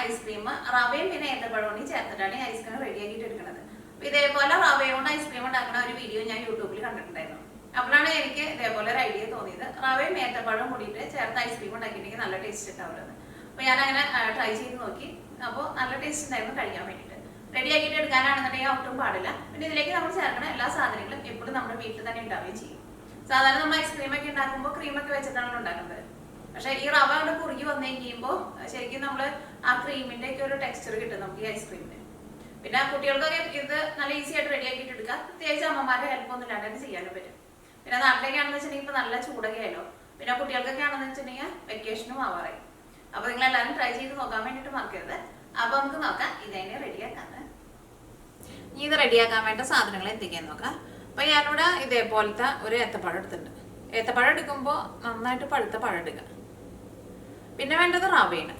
Ice cream റവയും പിന്നെ ഏത്തപ്പഴവും ചേർത്തിട്ടാണ് ഈ ഐസ്ക്രീം റെഡിയാക്കിയിട്ട് എടുക്കുന്നത്. അപ്പൊ ഇതേപോലെ റവയോണ്ട് ഐസ്ക്രീം ഉണ്ടാക്കുന്ന ഒരു വീഡിയോ ഞാൻ യൂട്യൂബിൽ കണ്ടിട്ടുണ്ടായിരുന്നു. അപ്പോഴാണ് എനിക്ക് ഇതേപോലെ ഒരു ഐഡിയ തോന്നിയത്, റവയും ഏത്തപ്പഴവും കൂടിയിട്ട് ചേർത്ത് ഐസ്ക്രീം ഉണ്ടാക്കിയിട്ടുണ്ടെങ്കിൽ നല്ല ടേസ്റ്റ് ഉണ്ടാവുന്നത്. അപ്പൊ ഞാൻ അങ്ങനെ ട്രൈ ചെയ്ത് നോക്കി. അപ്പോൾ നല്ല ടേസ്റ്റ് ഉണ്ടായിരുന്നു കഴിക്കാൻ വേണ്ടിയിട്ട്. റെഡിയാക്കിയിട്ട് എടുക്കാനാണെന്നുണ്ടെങ്കിൽ ഒട്ടും പാടില്ല. പിന്നെ ഇതിലേക്ക് നമ്മൾ ചേർക്കുന്ന എല്ലാ സാധനങ്ങളും എപ്പോഴും നമ്മുടെ വീട്ടിൽ തന്നെ ഉണ്ടാവുകയും ചെയ്യും. സാധാരണ നമ്മൾ ഐസ്ക്രീം ഒക്കെ ഉണ്ടാക്കുമ്പോൾ ക്രീമൊക്കെ വെച്ചിട്ടാണ് ഉണ്ടാക്കുന്നത്. പക്ഷെ ഈ റവ കൊണ്ട് കുറുകി വന്നു കഴിയുമ്പോൾ ശരിക്കും നമ്മൾ ആ ക്രീമിന്റെ ഒക്കെ ഒരു ടെക്സ്ചർ കിട്ടും നമുക്ക് ഈ ഐസ്ക്രീമിന്. പിന്നെ കുട്ടികൾക്കൊക്കെ ഇത് നല്ല ഈസി ആയിട്ട് റെഡിയാക്കിയിട്ട് എടുക്കാം. പ്രത്യേകിച്ച് അമ്മമാരുടെ ഹെൽപ്പൊന്നും ഇല്ലാണ്ട് തന്നെ ചെയ്യാനും പറ്റും. പിന്നെ നാട്ടിലേക്കാണെന്ന് വെച്ചിട്ടുണ്ടെങ്കിൽ ഇപ്പൊ നല്ല ചൂടൊക്കെ ആയല്ലോ. പിന്നെ കുട്ടികൾക്കൊക്കെ ആണെന്ന് വെച്ചിട്ടുണ്ടെങ്കിൽ വെക്കേഷനും ആവാറായി. അപ്പൊ നിങ്ങൾ എല്ലാവരും ട്രൈ ചെയ്ത് നോക്കാൻ വേണ്ടിട്ട് മറക്കരുത്. അപ്പൊ നമുക്ക് നോക്കാം ഇതെങ്ങനെ റെഡിയാക്കാന്ന്. ഇനി ഇത് റെഡിയാക്കാൻ വേണ്ട സാധനങ്ങൾ എന്തൊക്കെയാന്ന് നോക്കാം. അപ്പൊ ഞാനിവിടെ ഇതേപോലത്തെ ഒരു ഏത്തപ്പഴം എടുത്തിട്ടുണ്ട്. ഏത്തപ്പഴം എടുക്കുമ്പോൾ നന്നായിട്ട് പഴുത്ത പഴം എടുക്കുക. പിന്നെ വേണ്ടത് റവയാണ്.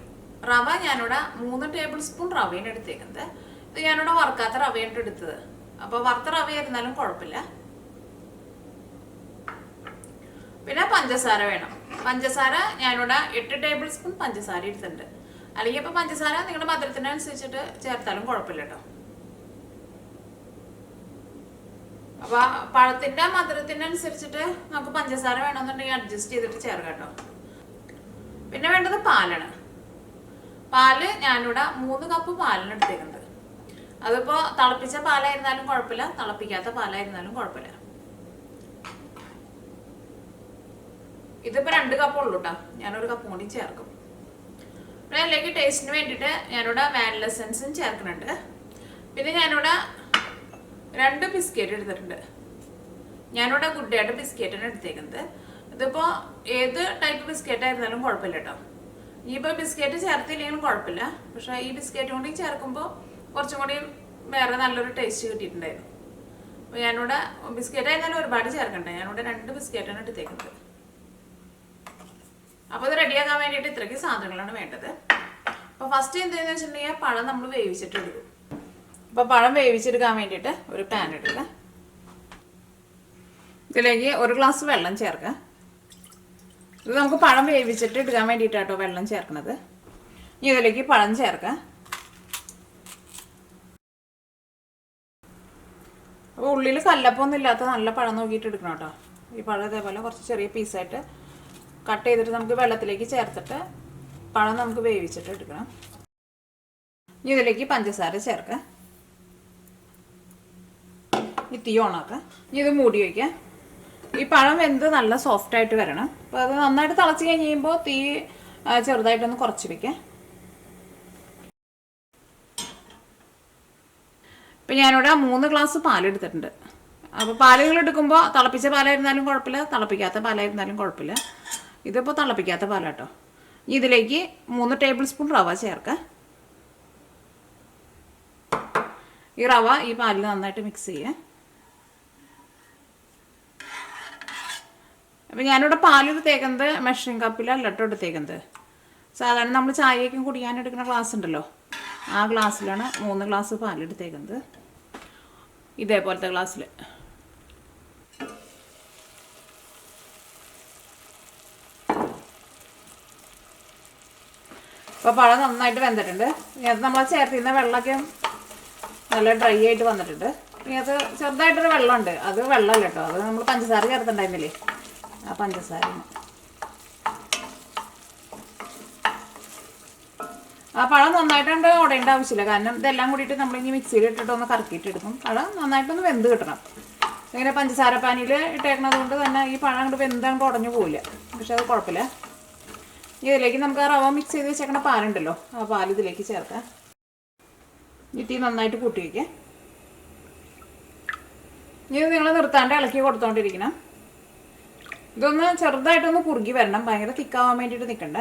റവ ഞാനിവിടെ 3 ടേബിൾ സ്പൂൺ റവയാണ് എടുത്തേക്കുന്നത്. ഇത് ഞാനിവിടെ വറുക്കാത്ത റവയാണ് എടുത്തത്. അപ്പൊ വറുത്ത റവ ആയിരുന്നാലും കുഴപ്പമില്ല. പിന്നെ പഞ്ചസാര വേണം. പഞ്ചസാര ഞാനിവിടെ 8 ടേബിൾ സ്പൂൺ പഞ്ചസാര എടുത്തിട്ടുണ്ട്. അല്ലെങ്കിൽ ഇപ്പൊ പഞ്ചസാര നിങ്ങളുടെ മധുരത്തിനനുസരിച്ചിട്ട് ചേർത്താലും കുഴപ്പമില്ല കേട്ടോ. അപ്പൊ പഴത്തിന്റെ മധുരത്തിനനുസരിച്ചിട്ട് നമുക്ക് പഞ്ചസാര വേണമെന്നുണ്ടെങ്കിൽ അഡ്ജസ്റ്റ് ചെയ്തിട്ട് ചേർക്കാം കേട്ടോ. പിന്നെ വേണ്ടത് പാലാണ്. പാല് ഞാനിവിടെ 3 കപ്പ് പാലാണ് എടുത്തേക്കുന്നത്. അതിപ്പോ തിളപ്പിച്ച പാലായിരുന്നാലും കുഴപ്പമില്ല, തിളപ്പിക്കാത്ത പാലായിരുന്നാലും കുഴപ്പമില്ല. ഇതിപ്പോ 2 കപ്പ് ഉള്ളൂ കേട്ടോ. ഞാനൊരു കപ്പ് കൂടി ചേർക്കും. പിന്നെ അതിലേക്ക് ടേസ്റ്റിന് വേണ്ടിയിട്ട് ഞാനിവിടെ വാനില എസൻസും ചേർക്കുന്നുണ്ട്. പിന്നെ ഞാനിവിടെ 2 ബിസ്ക്കറ്റ് എടുത്തിട്ടുണ്ട്. ഞാനിവിടെ ഗുഡ് ഡേയുടെ ബിസ്ക്കറ്റാണ് എടുത്തേക്കുന്നത്. ഇതിപ്പോ ഏത് ടൈപ്പ് ബിസ്ക്കറ്റ് ആയിരുന്നാലും കുഴപ്പമില്ല കേട്ടോ. ഇനിയിപ്പോ ബിസ്ക്കറ്റ് ചേർത്തില്ലെങ്കിലും കുഴപ്പമില്ല. പക്ഷെ ഈ ബിസ്ക്കറ്റ് കൂടി ചേർക്കുമ്പോൾ കുറച്ചും കൂടി വേറെ നല്ലൊരു ടേസ്റ്റ് കിട്ടിയിട്ടുണ്ടായിരുന്നു. അപ്പൊ ഞാനിവിടെ ബിസ്ക്കറ്റ് ആയിരുന്നാലും ഒരുപാട് ചേർക്കണ്ടേ. ഞാനിവിടെ 2 ബിസ്ക്കറ്റാണ് എടുത്തേക്കുന്നത്. അപ്പൊ ഇത് റെഡിയാക്കാൻ വേണ്ടിയിട്ട് ഇത്രയ്ക്ക് സാധനങ്ങളാണ് വേണ്ടത്. അപ്പൊ ഫസ്റ്റ് എന്താണെന്ന് വെച്ചിട്ടുണ്ടെങ്കിൽ പഴം നമ്മൾ വേവിച്ചിട്ട് എടുക്കും. അപ്പൊ പഴം വേവിച്ചെടുക്കാൻ വേണ്ടിയിട്ട് ഒരു പാൻ എടുക്കുക. ഇതിലേക്ക് 1 ഗ്ലാസ് വെള്ളം ചേർക്കുക. ഇത് നമുക്ക് പഴം വേവിച്ചിട്ട് എടുക്കാൻ വേണ്ടിയിട്ടാട്ടോ വെള്ളം ചേർക്കുന്നത്. ഇനി ഇതിലേക്ക് പഴം ചേർക്കുക. അപ്പോൾ ഉള്ളിൽ കല്ലപ്പൊന്നും ഇല്ലാത്ത നല്ല പഴം നോക്കിയിട്ട് എടുക്കണം കേട്ടോ. ഈ പഴം ഇതേപോലെ കുറച്ച് ചെറിയ പീസായിട്ട് കട്ട് ചെയ്തിട്ട് നമുക്ക് വെള്ളത്തിലേക്ക് ചേർത്തിട്ട് പഴം നമുക്ക് വേവിച്ചിട്ട് എടുക്കണം. ഇനി ഇതിലേക്ക് പഞ്ചസാര ചേർക്കുക. ഈ തീ ഓണാക്കുക. ഇനി ഇത് മൂടി വയ്ക്കുക. ഈ പഴം വെന്ത് നല്ല സോഫ്റ്റ് ആയിട്ട് വരണം. അപ്പോൾ അത് നന്നായിട്ട് തിളച്ച് കഴിയുമ്പോൾ തീ ചെറുതായിട്ടൊന്ന് കുറച്ച് വയ്ക്കുക. ഇപ്പം ഞാനിവിടെ 3 ഗ്ലാസ് പാലെടുത്തിട്ടുണ്ട്. അപ്പോൾ പാലുകൾ എടുക്കുമ്പോൾ തിളപ്പിച്ച പാലായിരുന്നാലും കുഴപ്പമില്ല, തിളപ്പിക്കാത്ത പാലായിരുന്നാലും കുഴപ്പമില്ല. ഇതിപ്പോൾ തിളപ്പിക്കാത്ത പാലാട്ടോ. ഇതിലേക്ക് 3 ടേബിൾ സ്പൂൺ റവ ചേർക്കുക. ഈ റവ ഈ പാലിൽ നന്നായിട്ട് മിക്സ് ചെയ്യുക. അപ്പം ഞാനിവിടെ പാലെടുത്തേക്കുന്നത് മെഷറിംഗ് കപ്പിലല്ല കേട്ടോ എടുത്തേക്കുന്നത്. സാധാരണ നമ്മൾ ചായയ്ക്കും കുടിക്കാനെടുക്കുന്ന ഗ്ലാസ് ഉണ്ടല്ലോ, ആ ഗ്ലാസ്സിലാണ് 3 ഗ്ലാസ് പാലെടുത്തേക്കുന്നത്. ഇതേപോലത്തെ ഗ്ലാസ്സിൽ. അപ്പോൾ പഴം നന്നായിട്ട് വെന്തിട്ടുണ്ട്. ഇനി അത് നമ്മൾ ചേർത്തിരുന്ന വെള്ളമൊക്കെ നല്ല ഡ്രൈ ആയിട്ട് വന്നിട്ടുണ്ട്. ഇനി അത് ചെറുതായിട്ടൊരു വെള്ളമുണ്ട്. അത് വെള്ളമല്ല കേട്ടോ, അത് നമ്മൾ പഞ്ചസാര ചേർത്തിട്ടുണ്ടായിരുന്നില്ലേ, ആ പഞ്ചസാര. ആ പഴം നന്നായിട്ടുണ്ട് ഉടയേണ്ട ആവശ്യമില്ല. കാരണം ഇതെല്ലാം കൂടിയിട്ട് നമ്മളിനി മിക്സിയിൽ ഇട്ടിട്ട് ഒന്ന് കറക്കിയിട്ട് എടുക്കും. പഴം നന്നായിട്ടൊന്ന് വെന്ത് കിട്ടണം. ഇങ്ങനെ പഞ്ചസാര പാനിയിൽ ഇട്ടേക്കുന്നത് കൊണ്ട് തന്നെ ഈ പഴം അങ്ങോട്ട് വെന്താണ്ട് ഉടഞ്ഞു പോവില്ല. പക്ഷെ അത് കുഴപ്പമില്ല. ഇതിലേക്ക് നമുക്ക് ആ റവ മിക്സ് ചെയ്ത് വെച്ചേക്കണ പാലുണ്ടല്ലോ, ആ പാൽ ഇതിലേക്ക് ചേർക്കാം. ഇത്തി നന്നായിട്ട് കൂട്ടി വയ്ക്കുക. ഇത് നിങ്ങൾ നിർത്താണ്ട് ഇളക്കി കൊടുത്തോണ്ടിരിക്കണം. ഇതൊന്ന് ചെറുതായിട്ടൊന്ന് കുറുകി വരണം. ഭയങ്കര തിക്കാവാൻ വേണ്ടിയിട്ട് നിൽക്കണ്ട.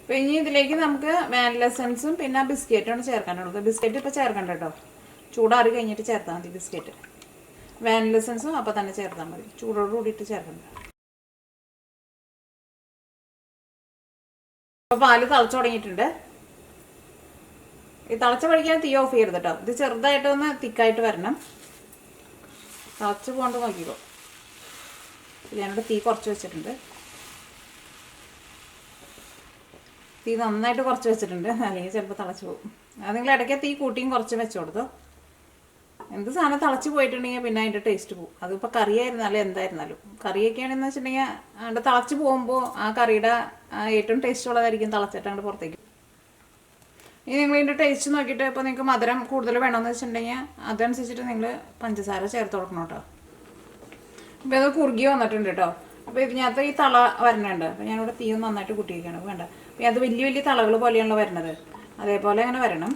അപ്പം ഇനി ഇതിലേക്ക് നമുക്ക് വാനില എസൻസും പിന്നെ ബിസ്ക്കറ്റാണ് ചേർക്കാനുള്ളത്. ബിസ്ക്കറ്റ് ഇപ്പോൾ ചേർക്കണ്ട കേട്ടോ, ചൂടാറി കഴിഞ്ഞിട്ട് ചേർത്താൽ മതി ബിസ്ക്കറ്റ്. വാനില എസൻസും അപ്പം തന്നെ ചേർത്താൽ മതി, ചൂടോട് കൂടിയിട്ട് ചേർക്കണ്ട. അപ്പോൾ പാല് തിളച്ച് തുടങ്ങിയിട്ടുണ്ട്. ഈ തിളച്ച വഴിക്കാൻ തീ ഓഫ് ചെയ്യരുത് കേട്ടോ. ഇത് ചെറുതായിട്ടൊന്ന് തിക്കായിട്ട് വരണം. തിളച്ച് പോകേണ്ട നോക്കിക്കോ. ഞാനിവിടെ തീ കുറച്ച് വെച്ചിട്ടുണ്ട്. തീ നന്നായിട്ട് കുറച്ച് വെച്ചിട്ടുണ്ട്, അല്ലെങ്കിൽ ചിലപ്പോൾ തിളച്ച് പോകും. അത് നിങ്ങൾ ഇടയ്ക്ക് തീ കൂട്ടിയും കുറച്ച് വെച്ച് കൊടുത്തോ. എന്ത് സാധനം തിളച്ച് പോയിട്ടുണ്ടെങ്കിൽ പിന്നെ അതിൻ്റെ ടേസ്റ്റ് പോകും. അതിപ്പോൾ കറിയായിരുന്നാലും എന്തായിരുന്നാലും. കറിയൊക്കെ ആണെന്ന് വെച്ചിട്ടുണ്ടെങ്കിൽ അവിടെ തിളച്ച് പോകുമ്പോൾ ആ കറിയുടെ ഏറ്റവും ടേസ്റ്റ് ഉള്ളതായിരിക്കും തിളച്ചിട്ട് അങ്ങോട്ട് പുറത്തേക്ക്. ഇനി നിങ്ങൾ ഇതിൻ്റെ ടേസ്റ്റ് നോക്കിയിട്ട് ഇപ്പോൾ നിങ്ങൾക്ക് മധുരം കൂടുതൽ വേണമെന്ന് വെച്ചിട്ടുണ്ടെങ്കിൽ അതനുസരിച്ചിട്ട് നിങ്ങൾ പഞ്ചസാര ചേർത്ത് കൊടുക്കണം കേട്ടോ. അപ്പോൾ അത് കുറുകി വന്നിട്ടുണ്ട് കേട്ടോ. അപ്പോൾ ഇതിനകത്ത് ഈ തള വരണുണ്ട്. അപ്പോൾ ഞാനിവിടെ തീ നന്നായിട്ട് കൂട്ടിയിരിക്കുകയാണ്. വേണ്ട, അപ്പോൾ അത് വലിയ വലിയ തളകൾ പോലെയാണല്ലോ വരണത്. അതേപോലെ ഇങ്ങനെ വരണം.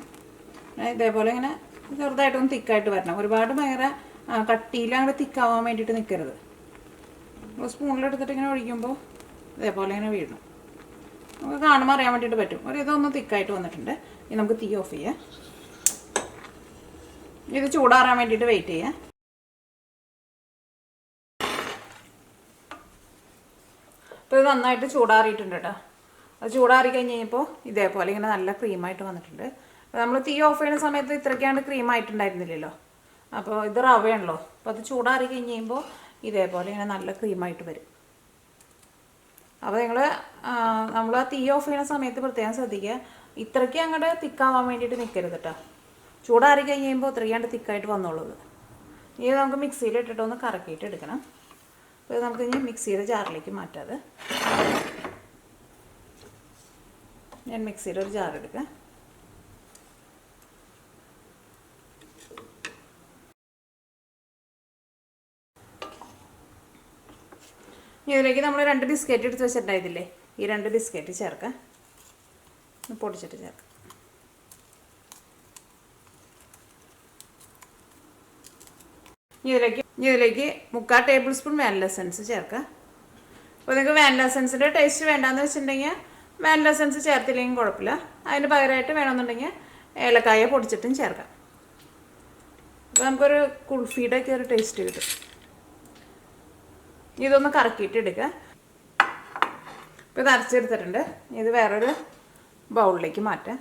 ഇതേപോലെ ഇങ്ങനെ ചെറുതായിട്ടൊന്ന് തിക്കായിട്ട് വരണം. ഒരുപാട് ഭയങ്കര കട്ടിയിൽ അങ്ങനെ തിക്കാവാൻ വേണ്ടിയിട്ട് നിൽക്കരുത്. സ്പൂണിലെടുത്തിട്ട് ഇങ്ങനെ ഒഴിക്കുമ്പോൾ ഇതേപോലെ ഇങ്ങനെ വീഴണം. നമുക്ക് കാണുമ്പോൾ അറിയാൻ വേണ്ടിയിട്ട് പറ്റും. ഇതൊന്ന് തിക്കായിട്ട് വന്നിട്ടുണ്ട്. ഇനി നമുക്ക് തീ ഓഫ് ചെയ്യാം. ഇത് ചൂടാറാൻ വേണ്ടിയിട്ട് വെയിറ്റ് ചെയ്യാം. അപ്പോൾ ഇത് നന്നായിട്ട് ചൂടാറിയിട്ടുണ്ട് കേട്ടോ. അത് ചൂടാറി കഴിഞ്ഞ് കഴിഞ്ഞപ്പോൾ ഇതേപോലെ ഇങ്ങനെ നല്ല ക്രീമായിട്ട് വന്നിട്ടുണ്ട്. നമ്മൾ തീ ഓഫ് ചെയ്യുന്ന സമയത്ത് ഇത്രയ്ക്കാണ്ട് ക്രീമായിട്ടുണ്ടായിരുന്നില്ലല്ലോ. അപ്പോൾ ഇത് റവയാണല്ലോ. അപ്പോൾ അത് ചൂടാറി കഴിഞ്ഞ് കഴിയുമ്പോൾ ഇതേപോലെ ഇങ്ങനെ നല്ല ക്രീമായിട്ട് വരും. അപ്പോൾ നമ്മൾ ആ തീ ഓഫ് ചെയ്യുന്ന സമയത്ത് പ്രത്യേകം ശ്രദ്ധിക്കുക, ഇത്രയ്ക്ക് അങ്ങോട്ട് തിക്കാവാൻ വേണ്ടിയിട്ട് നിൽക്കരുത് കേട്ടോ. ചൂടാറി കഴിഞ്ഞ് കഴിയുമ്പോൾ ഇത്രയ്ക്കാണ്ട് തിക്കായിട്ട് വന്നോളൂ. ഇനി നമുക്ക് മിക്സിയിൽ ഇട്ടിട്ടൊന്ന് കറക്കിയിട്ട് എടുക്കണം. അപ്പോൾ നമുക്ക് ഇനി മിക്സിയുടെ ജാറിലേക്ക് മാറ്റാതെ ഞാൻ മിക്സിയുടെ ഒരു ജാർ എടുക്കാം. ഇതിലേക്ക് നമ്മൾ 2 ബിസ്ക്കറ്റ് എടുത്ത് വെച്ചിട്ടുണ്ടായിരുന്നില്ലേ, ഈ 2 ബിസ്ക്കറ്റ് ചേർക്കാം. പൊടിച്ചിട്ട് ചേർക്കാം. ഇതിലേക്ക് 3/4 ടേബിൾ സ്പൂൺ വാനില എസൻസ് ചേർക്കാം. അപ്പോൾ നിങ്ങൾക്ക് വാനില എസൻസിൻ്റെ ടേസ്റ്റ് വേണ്ടാന്ന് വെച്ചിട്ടുണ്ടെങ്കിൽ വാനില എസൻസ് ചേർത്തില്ലെങ്കിൽ കുഴപ്പമില്ല. അതിന് പകരമായിട്ട് വേണമെന്നുണ്ടെങ്കിൽ ഏലക്കായ പൊടിച്ചിട്ടും ചേർക്കാം. അപ്പോൾ നമുക്കൊരു കുൾഫിയുടെ ഒക്കെ ഒരു ടേസ്റ്റ് കിട്ടും. ഇതൊന്ന് കറക്കിയിട്ട് എടുക്കുക. ഇപ്പോൾ ഇത് അരച്ചെടുത്തിട്ടുണ്ട്. ഇത് വേറൊരു ബൗളിലേക്ക് മാറ്റാം.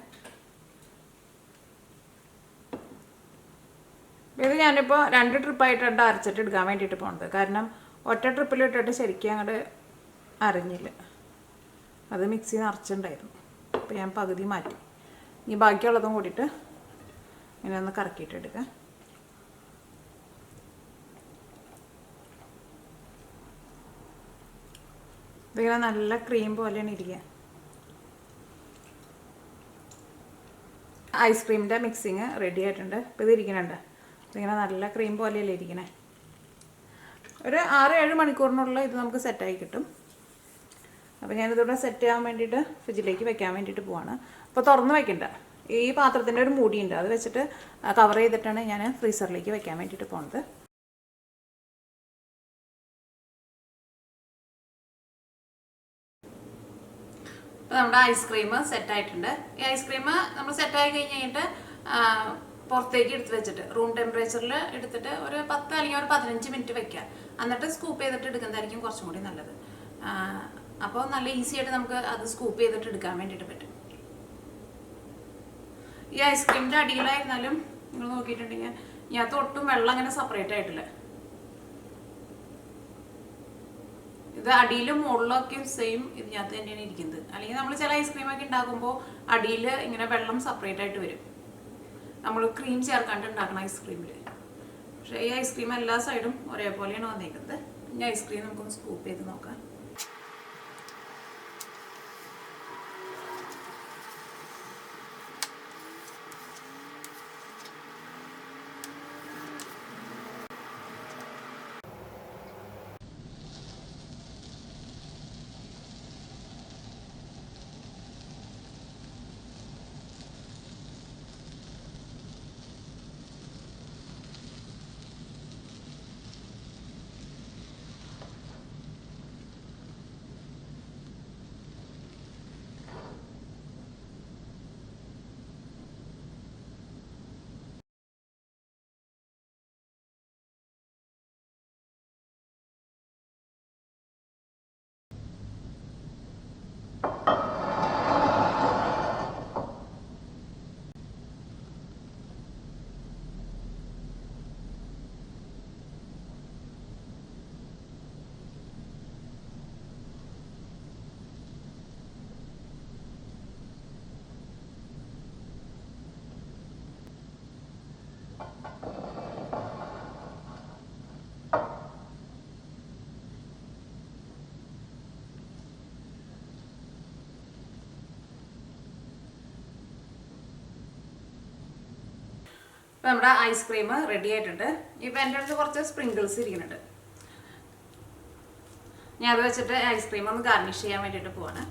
ഇത് ഞാനിപ്പോൾ 2 ട്രിപ്പായിട്ടാണ് അരച്ചിട്ട് എടുക്കാൻ വേണ്ടിയിട്ട് പോകുന്നത്. കാരണം ഒറ്റ ട്രിപ്പിലിട്ടിട്ട് ശരിക്കും അങ്ങോട്ട് അരഞ്ഞില്ല. അത് മിക്സിയിൽ നിറച്ചിട്ടുണ്ടായിരുന്നു. അപ്പോൾ ഞാൻ പകുതി മാറ്റി. ഇനി ബാക്കിയുള്ളതും കൂടിയിട്ട് ഇങ്ങനെ ഒന്ന് കറക്കിയിട്ട് എടുക്കാം. ഇതിങ്ങനെ നല്ല ക്രീം പോലെയാണ് ഇരിക്കുക. ഐസ്ക്രീമിൻ്റെ മിക്സിങ് റെഡി ആയിട്ടുണ്ട്. ഇപ്പോൾ ഇത് ഇരിക്കുന്നുണ്ട്. ഇതിങ്ങനെ നല്ല ക്രീം പോലെയല്ലേ ഇരിക്കണേ. ഒരു 6-7 മണിക്കൂറിനുള്ള ഇത് നമുക്ക് സെറ്റായി കിട്ടും. അപ്പോൾ ഞാനിതിവിടെ സെറ്റ് ചെയ്യാൻ വേണ്ടിയിട്ട് ഫ്രിഡ്ജിലേക്ക് വെക്കാൻ വേണ്ടിയിട്ട് പോവാണ്. അപ്പോൾ തുറന്ന് വെക്കണ്ട. ഈ പാത്രത്തിൻ്റെ ഒരു മൂടിയുണ്ട്, അത് വെച്ചിട്ട് കവർ ചെയ്തിട്ടാണ് ഞാൻ ഫ്രീസറിലേക്ക് വെക്കാൻ വേണ്ടിയിട്ട് പോകുന്നത്. അപ്പോൾ നമ്മുടെ ഐസ്ക്രീം സെറ്റായിട്ടുണ്ട്. ഈ ഐസ്ക്രീം നമ്മൾ സെറ്റായി കഴിഞ്ഞിട്ട് പുറത്തേക്ക് എടുത്ത് വെച്ചിട്ട് റൂം ടെമ്പറേച്ചറിൽ എടുത്തിട്ട് ഒരു 10 അല്ലെങ്കിൽ ഒരു 15 മിനിറ്റ് വെക്കുക. എന്നിട്ട് സ്കൂപ്പ് ചെയ്തിട്ട് എടുക്കുന്നതായിരിക്കും കുറച്ചും കൂടി നല്ലത്. അപ്പോൾ നല്ല ഈസി ആയിട്ട് നമുക്ക് അത് സ്കൂപ്പ് ചെയ്തിട്ട് എടുക്കാൻ വേണ്ടിയിട്ട് പറ്റും. ഈ ഐസ്ക്രീമിൻ്റെ അടിയിലായിരുന്നാലും നിങ്ങൾ നോക്കിയിട്ടുണ്ടെങ്കിൽ ഇതിനകത്ത് ഒട്ടും വെള്ളം അങ്ങനെ സെപ്പറേറ്റ് ആയിട്ടില്ല. ഇത് അടിയിലും മുകളിലൊക്കെ സെയിം ഇതിനകത്ത് തന്നെയാണ് ഇരിക്കുന്നത്. അല്ലെങ്കിൽ നമ്മൾ ചില ഐസ്ക്രീമൊക്കെ ഉണ്ടാക്കുമ്പോൾ അടിയിൽ ഇങ്ങനെ വെള്ളം സെപ്പറേറ്റ് ആയിട്ട് വരും, നമ്മൾ ക്രീം ചേർക്കാണ്ട് ഉണ്ടാക്കുന്ന ഐസ്ക്രീമിൽ. പക്ഷേ ഈ ഐസ്ക്രീം എല്ലാ സൈഡും ഒരേപോലെയാണ് വന്നേക്കുന്നത്. ഇനി ഐസ്ക്രീം നമുക്കൊന്ന് സ്കൂപ്പ് ചെയ്ത് നോക്കാം. അപ്പോൾ നമ്മുടെ ഐസ്ക്രീം റെഡി ആയിട്ടുണ്ട്. ഇപ്പോൾ എൻ്റെ അടുത്ത് കുറച്ച് സ്പ്രിങ്കിൾസ് ഇരിക്കുന്നുണ്ട്. ഞാൻ അത് വെച്ചിട്ട് ഐസ്ക്രീം ഒന്ന് ഗാർണിഷ് ചെയ്യാൻ വേണ്ടിയിട്ട് പോവാണ്.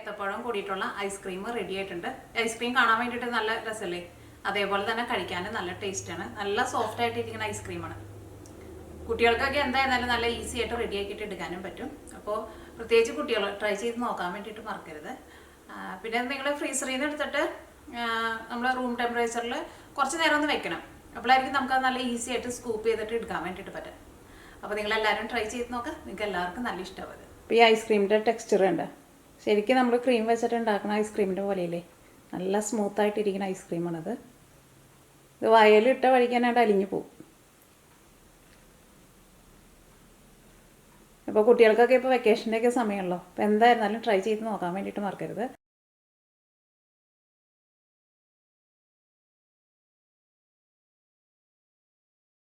ഏത്തപ്പഴം കൂടിയിട്ടുള്ള ഐസ്ക്രീം റെഡി ആയിട്ടുണ്ട്. ഐസ്ക്രീം കാണാൻ വേണ്ടിയിട്ട് നല്ല രസമല്ലേ, അതേപോലെ തന്നെ കഴിക്കാൻ നല്ല ടേസ്റ്റാണ്. നല്ല സോഫ്റ്റ് ആയിട്ടിരിക്കുന്ന ഐസ്ക്രീമാണ്. കുട്ടികൾക്കൊക്കെ എന്തായാലും നല്ല ഈസി ആയിട്ട് റെഡി ആക്കിയിട്ട് എടുക്കാനും പറ്റും. അപ്പോൾ പ്രത്യേകിച്ച് കുട്ടികൾ ട്രൈ ചെയ്ത് നോക്കാൻ വേണ്ടിയിട്ട് മറക്കരുത്. പിന്നെ നിങ്ങൾ ഫ്രീസറിൽ നിന്ന് എടുത്തിട്ട് നമ്മൾ റൂം ടെമ്പറേച്ചറിൽ കുറച്ച് നേരം ഒന്ന് വെക്കണം. അപ്പോഴായിരിക്കും നമുക്കത് നല്ല ഈസി ആയിട്ട് സ്കൂപ്പ് ചെയ്തിട്ട് എടുക്കാൻ വേണ്ടിയിട്ട് പറ്റും. അപ്പോൾ നിങ്ങളെല്ലാവരും ട്രൈ ചെയ്ത് നോക്കുക, നിങ്ങൾക്ക് എല്ലാവർക്കും നല്ല ഇഷ്ടമാവും. അപ്പോൾ ഈ ഐസ്ക്രീമിൻ്റെ ടെക്സ്ചർ ഉണ്ട്, ശരിക്കും നമ്മൾ ക്രീം വെച്ചിട്ട് ഉണ്ടാക്കുന്ന ഐസ്ക്രീമിൻ്റെ പോലെയല്ലേ, നല്ല സ്മൂത്തായിട്ടിരിക്കുന്ന ഐസ്ക്രീമാണത്. ഇത് വായലിട്ട വഴിക്കാനായിട്ട് അലിഞ്ഞു പോകും. അപ്പോൾ കുട്ടികൾക്കൊക്കെ ഇപ്പോൾ വെക്കേഷൻ്റെയൊക്കെ സമയമുള്ളൂ. അപ്പോൾ എന്തായിരുന്നാലും ട്രൈ ചെയ്ത് നോക്കാൻ വേണ്ടിയിട്ട് മറക്കരുത്.